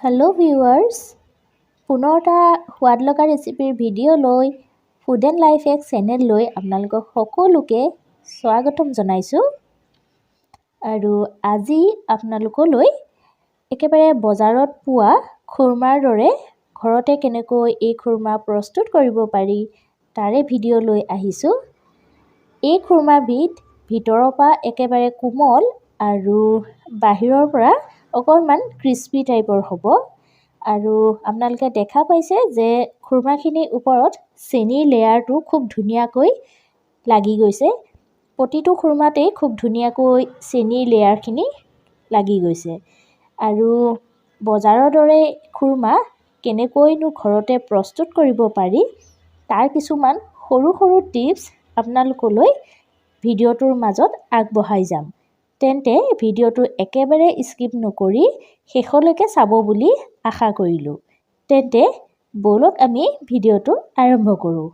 Hello' viewers, পুনৰ এটা সোৱাদ লগা ৰেচিপিৰ ভিডিঅ' লৈ ফুড এণ্ড লাইফ এক চেনেল লৈ আপোনালোকক সকলোকে স্বাগতম জনাইছোঁ। আৰু আজি আপোনালোকলৈ একেবাৰে বজাৰত পোৱা খুৰমাৰ দৰে ঘৰতে কেনেকৈ এই খুৰমা প্ৰস্তুত কৰিব পাৰি তাৰে ভিডিঅ' লৈ আহিছোঁ। এই খুৰমাবিধ ভিতৰৰ পৰা একেবাৰে কোমল আৰু বাহিৰৰ পৰা অকণমান ক্ৰিস্পি টাইপৰ হ'ব। আৰু আপোনালোকে দেখা পাইছে যে খুৰমাখিনিৰ ওপৰত চেনিৰ লেয়াৰটো খুব ধুনীয়াকৈ লাগি গৈছে। প্ৰতিটো খুৰমাতেই খুব ধুনীয়াকৈ চেনিৰ লেয়াৰখিনি লাগি গৈছে। আৰু বজাৰৰ দৰে খুৰমা কেনেকৈনো ঘৰতে প্ৰস্তুত কৰিব পাৰি তাৰ কিছুমান সৰু সৰু টিপছ আপোনালোকলৈ ভিডিঅ'টোৰ মাজত আগবঢ়াই যাম। তেন্তে ভিডিঅ'টো একেবাৰে স্কিপ নকৰি শেষলৈকে চাব বুলি আশা কৰিলোঁ। তেন্তে ব'লক আমি ভিডিঅ'টো আৰম্ভ কৰোঁ।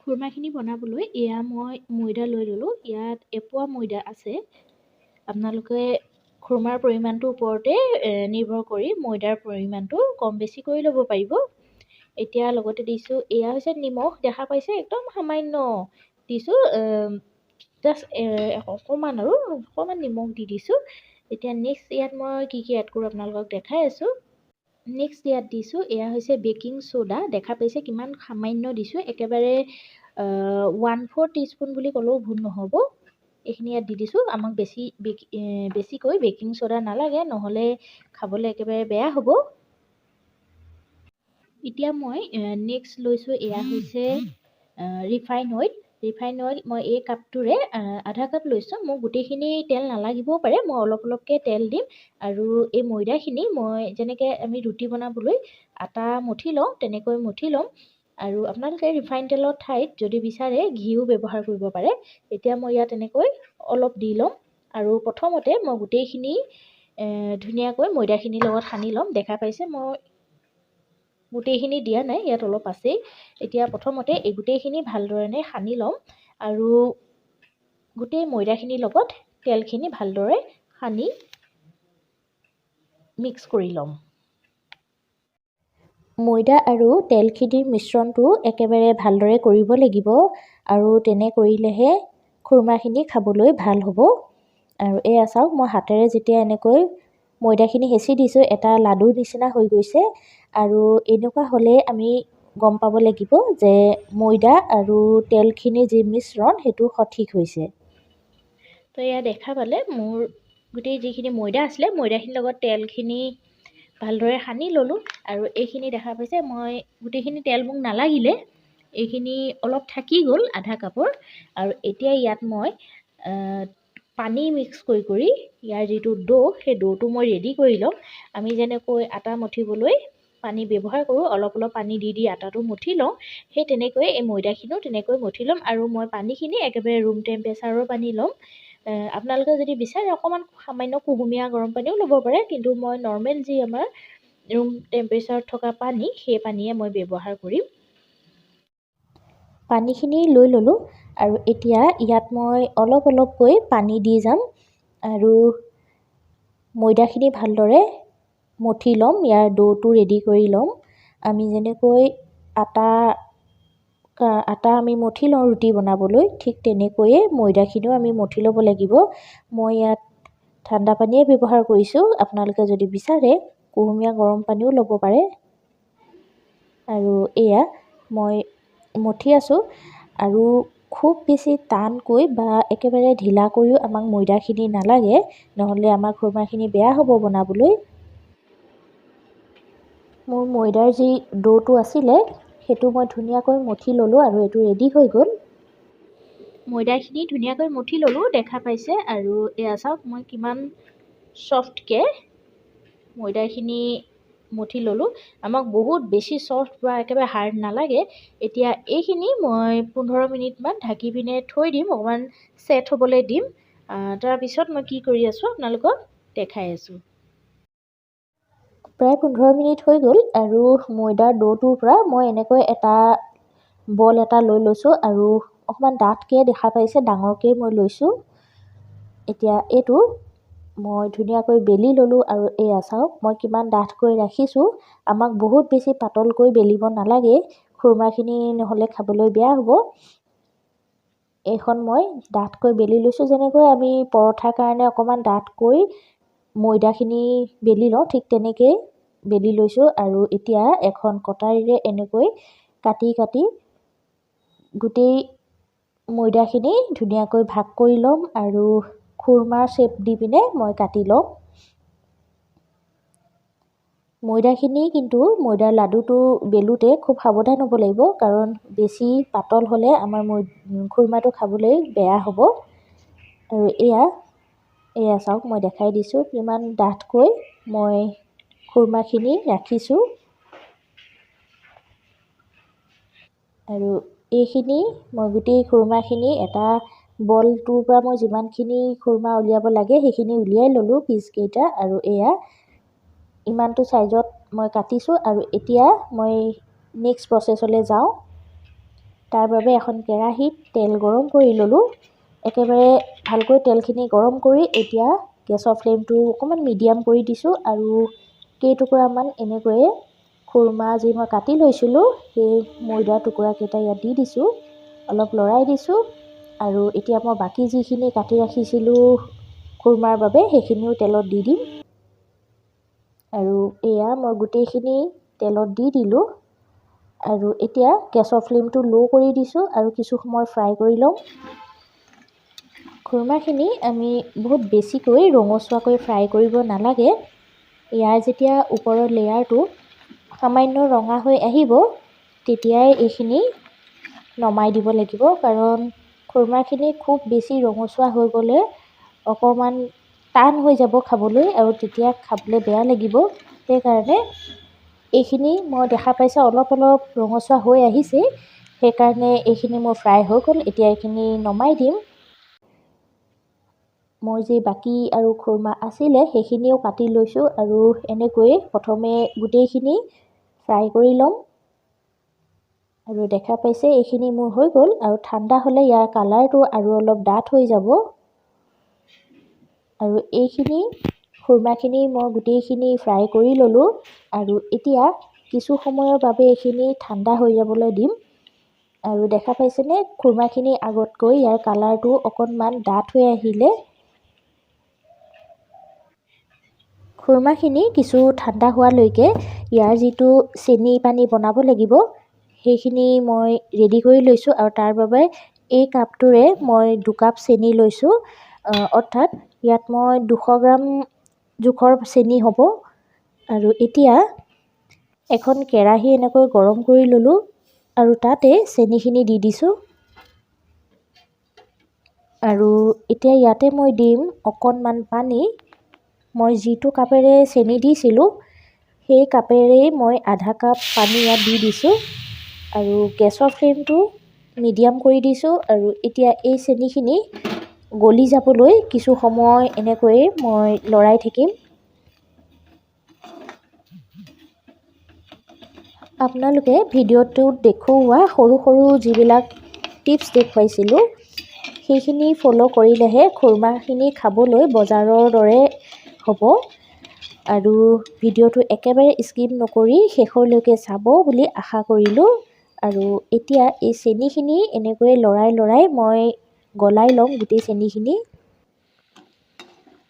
খুৰমাখিনি বনাবলৈ এয়া মই ময়দা লৈ ল'লোঁ। ইয়াত এপোৱা ময়দা আছে। আপোনালোকে খুৰমাৰ পৰিমাণটোৰ ওপৰতে নিৰ্ভৰ কৰি ময়দাৰ পৰিমাণটো কম বেছি কৰি ল'ব পাৰিব। এতিয়া লগতে দিছোঁ, এয়া হৈছে নিমখ। দেখা পাইছে একদম সামান্য দিছোঁ, জাষ্ট অকণমান নিমখ দি দিছোঁ। এতিয়া নেক্সট ইয়াত মই কি এড কৰোঁ আপোনালোকক দেখাই আছোঁ। নেক্সট ইয়াত দিছোঁ, এয়া হৈছে বেকিং ছ'ডা। দেখা পাইছে কিমান সামান্য দিছোঁ, একেবাৰে 1/4 টিস্পুন বুলি ক'লেও ভুল নহ'ব। এইখিনি ইয়াত দি দিছোঁ। আমাক বেছিকৈ বেকিং ছ'ডা নালাগে, নহ'লে খাবলৈ একেবাৰে বেয়া হ'ব। এতিয়া মই নেক্সট লৈছোঁ, এয়া হৈছে ৰিফাইন অইল। মই এই কাপটোৰে আধা কাপ লৈছোঁ। মোক গোটেইখিনি তেল নালাগিবও পাৰে, মই অলপ অলপকৈ তেল দিম। আৰু এই ময়দাখিনি মই যেনেকৈ আমি ৰুটি বনাবলৈ আটা মঠি লওঁ তেনেকৈ মঠি ল'ম। আৰু আপোনালোকে ৰিফাইন তেলৰ ঠাইত যদি বিচাৰে ঘিউ ব্যৱহাৰ কৰিব পাৰে। এতিয়া মই ইয়াত এনেকৈ অলপ দি ল'ম। আৰু প্ৰথমতে মই গোটেইখিনি ধুনীয়াকৈ ময়দাখিনিৰ লগত সানি ল'ম। দেখা পাইছে মই গোটেইখিনি দিয়া নাই, ইয়াত অলপ আছেই। এতিয়া প্ৰথমতে এই গোটেইখিনি ভালদৰে সানি ল'ম। আৰু গোটেই ময়দাখিনিৰ লগত তেলখিনি ভালদৰে সানি মিক্স কৰি ল'ম। ময়দা আৰু তেলখিনিৰ মিশ্ৰণটো একেবাৰে ভালদৰে কৰিব লাগিব। আৰু তেনে কৰিলেহে খুৰমাখিনি খাবলৈ ভাল হ'ব। আৰু এয়া চাওক, মই হাতেৰে যেতিয়া এনেকৈ ময়দাখিনি হেঁচি দিছোঁ, এটা লাডুৰ নিচিনা হৈ গৈছে। আৰু এনেকুৱা হ'লে আমি গম পাব লাগিব যে ময়দা আৰু তেলখিনিৰ যি মিশ্ৰণ সেইটো সঠিক হৈছে। তো এয়া দেখা পালে মোৰ গোটেই যিখিনি ময়দা আছিলে, ময়দাখিনিৰ লগত তেলখিনি ভালদৰে সানি ল'লোঁ। আৰু এইখিনি দেখা পাইছে মই গোটেইখিনি তেল মোক নালাগিলে, এইখিনি অলপ থাকি গ'ল আধা কাপৰ। আৰু এতিয়া ইয়াত মই পানী মিক্স কৰি ইয়াৰ যিটো সেই ডোটো মই ৰেডি কৰি ল'ম। আমি যেনেকৈ আটা মঠিবলৈ পানী ব্যৱহাৰ কৰোঁ, অলপ অলপ পানী দি আটাটো মঠি লওঁ, সেই তেনেকৈ এই ময়দাখিনিও তেনেকৈ মঠি ল'ম। আৰু মই পানীখিনি একেবাৰে ৰুম টেম্পাৰেচাৰৰ পানী ল'ম। আপোনালোকে যদি বিচাৰে অকণমান সামান্য কুহুমীয়া গৰম পানীও ল'ব পাৰে, কিন্তু মই নৰ্মেল যি আমাৰ ৰুম টেম্পাৰেচাৰত থকা পানী, সেই পানীয়ে মই ব্যৱহাৰ কৰিম। পানীখিনি লৈ ল'লোঁ। আৰু এতিয়া ইয়াত মই অলপ অলপকৈ পানী দি যাম। আৰু ময়দাখিনি ভালদৰে মঠি ল'ম, ইয়াৰ ডোটো ৰেডি কৰি ল'ম। আমি যেনেকৈ আটা আমি মঠি লওঁ ৰুটি বনাবলৈ, ঠিক তেনেকৈয়ে ময়দাখিনিও আমি মঠি ল'ব লাগিব। মই ইয়াত ঠাণ্ডা পানীয়ে ব্যৱহাৰ কৰিছোঁ। আপোনালোকে যদি বিচাৰে কুহুমীয়া গৰম পানীও ল'ব পাৰে। আৰু এয়া মই মঠি আছোঁ। আৰু খুব বেছি টানকৈ বা একেবাৰে ঢিলাকৈও আমাক ময়দাখিনি নালাগে, নহ'লে আমাৰ খুৰমাখিনি বেয়া হ'ব বনাবলৈ। মোৰ ময়দাৰ যি ডোটো আছিলে সেইটো মই ধুনীয়াকৈ মঠি ল'লোঁ আৰু এইটো ৰেডি হৈ গ'ল। ময়দাখিনি ধুনীয়াকৈ মঠি ল'লোঁ, দেখা পাইছে। আৰু এয়া চাওক মই কিমান ছফ্টকৈ ময়দাখিনি মঠি ল'লোঁ। আমাক বহুত বেছি ছফ্ট বা একেবাৰে হাৰ্ড নালাগে। এতিয়া এইখিনি মই 15 মিনিটমান ঢাকি পিনে থৈ দিম, অকণমান ছেট হ'বলৈ দিম। তাৰপিছত মই কি কৰি আছোঁ আপোনালোকক দেখাই আছোঁ। প্ৰায় 15 মিনিট হৈ গ'ল। আৰু ময়দাৰ ডোটোৰ পৰা মই এনেকৈ এটা বল এটা লৈ লৈছোঁ। আৰু অকণমান ডাঠকৈ দেখা পাইছে, ডাঙৰকৈ মই লৈছোঁ। এতিয়া এইটো মই ধুনীয়াকৈ বেলি ল'লোঁ আৰু এয়া চাওক মই কিমান ডাঠকৈ ৰাখিছোঁ। আমাক বহুত বেছি পাতলকৈ বেলিব নালাগে, খুৰমাখিনি নহ'লে খাবলৈ বেয়া হ'ব। এইখন মই ডাঠকৈ বেলি লৈছোঁ, যেনেকৈ আমি পৰঠাৰ কাৰণে অকণমান ডাঠকৈ ময়দাখিনি বেলি লওঁ, ঠিক তেনেকৈ বেলি লৈছোঁ। আৰু এতিয়া এখন কটাৰীৰে এনেকৈ কাটি কাটি গোটেই ময়দাখিনি ধুনীয়াকৈ ভাগ কৰি ল'ম আৰু খুৰমাৰ শ্বেপ দি পিনে মই কাটি ল'ম। ময়দাখিনি কিন্তু ময়দাৰ লাডুটো বেলোতে খুব সাৱধান হ'ব লাগিব, কাৰণ বেছি পাতল হ'লে আমাৰ খুৰমাটো খাবলৈ বেয়া হ'ব। আৰু এয়া চাওক মই দেখাই দিছোঁ কিমান ডাঠকৈ মই খুৰমাখিনি ৰাখিছোঁ। আৰু এইখিনি মই গোটেই খুৰমাখিনি এটা বলটোৰ পৰা মই যিমানখিনি খুৰমা উলিয়াব লাগে সেইখিনি উলিয়াই ল'লোঁ পিচকেইটা। আৰু এয়া ইমানটো চাইজত মই কাটিছোঁ। আৰু এতিয়া মই নেক্সট প্ৰচেছলৈ যাওঁ। তাৰ বাবে এখন কেৰাহীত তেল গৰম কৰি ল'লোঁ। একেবাৰে ভালকৈ তেলখিনি গৰম কৰি এতিয়া গেছৰ ফ্লেমটো অকণমান মিডিয়াম কৰি দিছোঁ আৰু কেইটুকুৰামান এনেকৈয়ে খুৰমা যি মই কাটি লৈছিলোঁ সেই ময়দাৰ টুকুৰাকেইটা ইয়াত দি দিছোঁ, অলপ লৰাই দিছোঁ। আৰু এতিয়া মই বাকী যিখিনি কাটি ৰাখিছিলোঁ খুৰমাৰ বাবে সেইখিনিও তেলত দি দিম। আৰু এয়া মই গোটেইখিনি তেলত দি দিলোঁ। আৰু এতিয়া গেছৰ ফ্লেমটো ল' কৰি দিছোঁ আৰু কিছু সময় ফ্ৰাই কৰি ল'ম। খুৰমাখিনি আমি বহুত বেছিকৈ ৰঙচুৱাকৈ ফ্ৰাই কৰিব নালাগে। ইয়াৰ যেতিয়া ওপৰৰ লেয়াৰটো সামান্য ৰঙা হৈ আহিব তেতিয়াই এইখিনি নমাই দিব লাগিব, কাৰণ খুৰমাখিনি খুব বেছি ৰঙচুৱা হৈ গ'লে অকণমান টান হৈ যাব খাবলৈ আৰু তেতিয়া খাবলৈ বেয়া লাগিব। সেইকাৰণে এইখিনি মই দেখা পাইছোঁ অলপ অলপ ৰঙচুৱা হৈ আহিছে, সেইকাৰণে এইখিনি মোৰ ফ্ৰাই হৈ গ'ল। এতিয়া এইখিনি নমাই দিম। মোৰ যি বাকী আৰু খুৰমা আছিলে সেইখিনিও কাটি লৈছোঁ আৰু এনেকৈয়ে প্ৰথমে গোটেইখিনি ফ্ৰাই কৰি ল'ম। আৰু দেখা পাইছে এইখিনি মোৰ হৈ গ'ল। আৰু ঠাণ্ডা হ'লে ইয়াৰ কালাৰটো আৰু অলপ ডাঠ হৈ যাব। আৰু এইখিনি খুৰমাখিনি মই গোটেইখিনি ফ্ৰাই কৰি ল'লোঁ। আৰু এতিয়া কিছু সময়ৰ বাবে এইখিনি ঠাণ্ডা হৈ যাবলৈ দিম। আৰু দেখা পাইছেনে খুৰমাখিনি আগতকৈ ইয়াৰ কালাৰটো অকণমান ডাঠ হৈ আহিলে। খুৰমাখিনি কিছু ঠাণ্ডা হোৱালৈকে ইয়াৰ যিটো চেনি পানী বনাব লাগিব সেইখিনি মই ৰেডি কৰি লৈছোঁ। আৰু তাৰ বাবে এই কাপটোৰে মই 2 কাপ চেনি লৈছোঁ, অৰ্থাৎ ইয়াত মই 200 গ্ৰাম জোখৰ চেনি হ'ব। আৰু এতিয়া এখন কেৰাহী এনেকৈ গৰম কৰি ল'লোঁ আৰু তাতে চেনিখিনি দি দিছোঁ। আৰু এতিয়া ইয়াতে মই দিম অকণমান পানী। মই যিটো কাপেৰে চেনি দিছিলোঁ সেই কাপেৰেই মই আধা কাপ পানী ইয়াত দি দিছোঁ। আৰু গেছৰ ফ্লেমটো মিডিয়াম কৰি দিছোঁ। আৰু এতিয়া এই চেনিখিনি গলি যাবলৈ কিছু সময় এনেকৈয়ে মই লৰাই থাকিম। আপোনালোকে ভিডিঅ'টোত দেখুওৱা সৰু সৰু যিবিলাক টিপছ দেখুৱাইছিলোঁ সেইখিনি ফ'ল' কৰিলেহে খুৰমাখিনি খাবলৈ বজাৰৰ দৰে হ'ব। আৰু ভিডিঅ'টো একেবাৰে স্কিপ নকৰি শেষলৈকে চাব বুলি আশা কৰিলোঁ। আৰু এতিয়া এই চেনিখিনি এনেকৈয়ে লৰাই মই গলাই ল'ম গোটেই চেনিখিনি।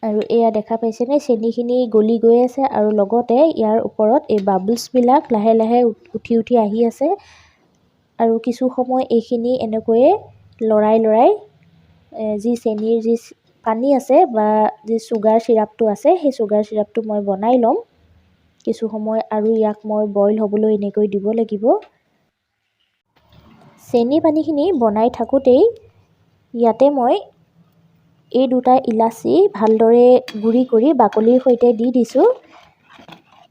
আৰু এয়া দেখা পাইছেনে চেনিখিনি গলি গৈ আছে আৰু লগতে ইয়াৰ ওপৰত এই বাবলছবিলাক লাহে লাহে উঠি উঠি আহি আছে। আৰু কিছু সময় এইখিনি এনেকৈয়ে লৰাই যি চেনিৰ যি পানী আছে বা যি চুগাৰ চিৰাপটো আছে সেই চুগাৰ চিৰাপটো মই বনাই ল'ম। কিছু সময় আৰু ইয়াক মই বইল হ'বলৈ এনেকৈ দিব লাগিব। চেনি পানীখিনি বনাই থাকোঁতেই ইয়াতে মই এই 2টা ইলাচি ভালদৰে গুড়ি কৰি বাকলিৰ সৈতে দি দিছোঁ।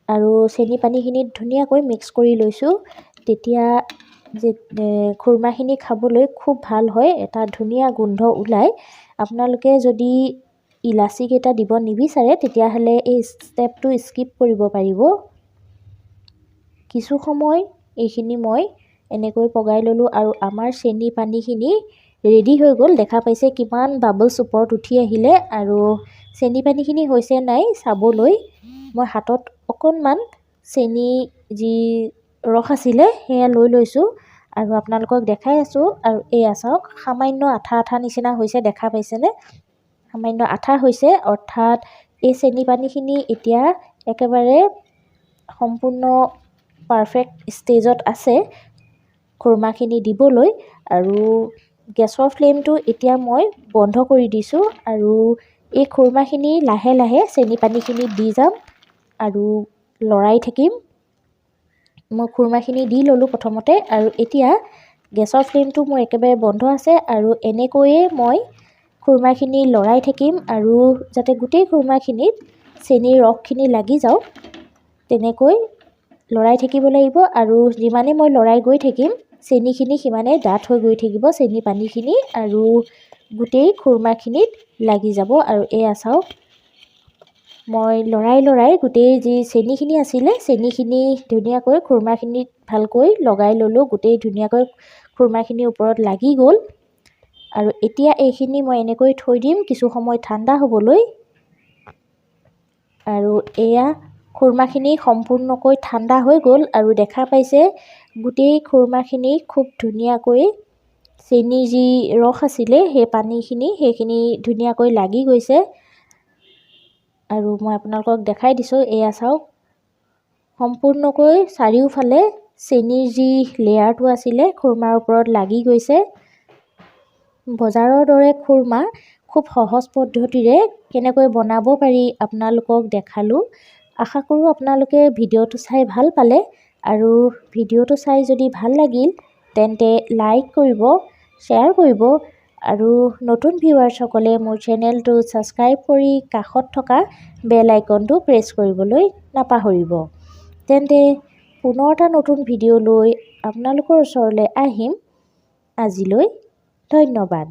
আৰু চেনি পানীখিনিত ধুনীয়াকৈ মিক্স কৰি লৈছোঁ। তেতিয়া যে খুৰমাখিনি খাবলৈ খুব ভাল হয়, এটা ধুনীয়া গোন্ধ ওলায়। আপোনালোকে যদি ইলাচিকেইটা দিব নিবিচাৰে তেতিয়াহ'লে এই ষ্টেপটো স্কিপ কৰিব পাৰিব। কিছু সময় এইখিনি মই এনেকৈ পগাই ল'লোঁ আৰু আমাৰ চেনি পানীখিনি ৰেডি হৈ গ'ল। দেখা পাইছে কিমান বাবলছ ওপৰত উঠি আহিলে আৰু চেনি পানীখিনি হৈছে নাই চাবলৈ মই হাতত অকণমান চেনি যি ৰস আছিলে সেয়া লৈ লৈছোঁ আৰু আপোনালোকক দেখাই আছোঁ। আৰু এয়া চাওক সামান্য আঠা আঠা নিচিনা হৈছে, দেখা পাইছেনে? সামান্য আঠা হৈছে, অৰ্থাৎ এই চেনি পানীখিনি এতিয়া একেবাৰে সম্পূৰ্ণ পাৰফেক্ট ষ্টেজত আছে খুৰমাখিনি দিবলৈ। আৰু গেছৰ ফ্লেমটো এতিয়া মই বন্ধ কৰি দিছোঁ আৰু এই খুৰমাখিনি লাহে লাহে চেনি পানীখিনি দি যাম আৰু লৰাই থাকিম। মই খুৰমাখিনি দি ল'লোঁ প্ৰথমতে আৰু এতিয়া গেছৰ ফ্লেমটো মোৰ একেবাৰে বন্ধ আছে আৰু এনেকৈয়ে মই খুৰমাখিনি লৰাই থাকিম আৰু যাতে গোটেই খুৰমাখিনিত চেনিৰ ৰসখিনি লাগি যাওক তেনেকৈ লৰাই থাকিব লাগিব। আৰু যিমানে মই লৰাই গৈ থাকিম চেনিখিনি সিমানে ডাঠ হৈ গৈ থাকিব চেনি পানীখিনি আৰু গোটেই খুৰমাখিনিত লাগি যাব। আৰু এয়া চাওক মই লৰাই গোটেই যি চেনিখিনি আছিলে চেনিখিনি ধুনীয়াকৈ খুৰমাখিনিত ভালকৈ লগাই ল'লোঁ। গোটেই ধুনীয়াকৈ খুৰমাখিনিৰ ওপৰত লাগি গ'ল আৰু এতিয়া এইখিনি মই এনেকৈ থৈ দিম কিছু সময় ঠাণ্ডা হ'বলৈ। আৰু এয়া খুৰমাখিনি সম্পূৰ্ণকৈ ঠাণ্ডা হৈ গ'ল আৰু দেখা পাইছে গোটেই খুৰমাখিনি খুব ধুনীয়াকৈ চেনিৰ যি ৰস আছিলে সেই পানীখিনি সেইখিনি ধুনীয়াকৈ লাগি গৈছে। আৰু মই আপোনালোকক দেখাই দিছোঁ, এয়া চাওক সম্পূৰ্ণকৈ চাৰিওফালে চেনিৰ যি লেয়াৰটো আছিলে খুৰমাৰ ওপৰত লাগি গৈছে। বজাৰৰ দৰে খুৰমা খুব সহজ পদ্ধতিৰে কেনেকৈ বনাব পাৰি আপোনালোকক দেখালোঁ। আশা কৰোঁ আপোনালোকে ভিডিঅ'টো চাই ভাল পালে আৰু ভিডিঅ'টো চাই যদি ভাল লাগিল তেন্তে লাইক কৰিব, শ্বেয়াৰ কৰিব আৰু নতুন ভিউৱাৰ্ছসকলে মোৰ চেনেলটো ছাবস্ক্ৰাইব কৰি কাষত থকা বেল আইকনটো প্ৰেছ কৰিবলৈ নাপাহৰিব। তেন্তে পুনৰ এটা নতুন ভিডিঅ' লৈ আপোনালোকৰ ওচৰলৈ আহিম। আজিলৈ ধন্যবাদ।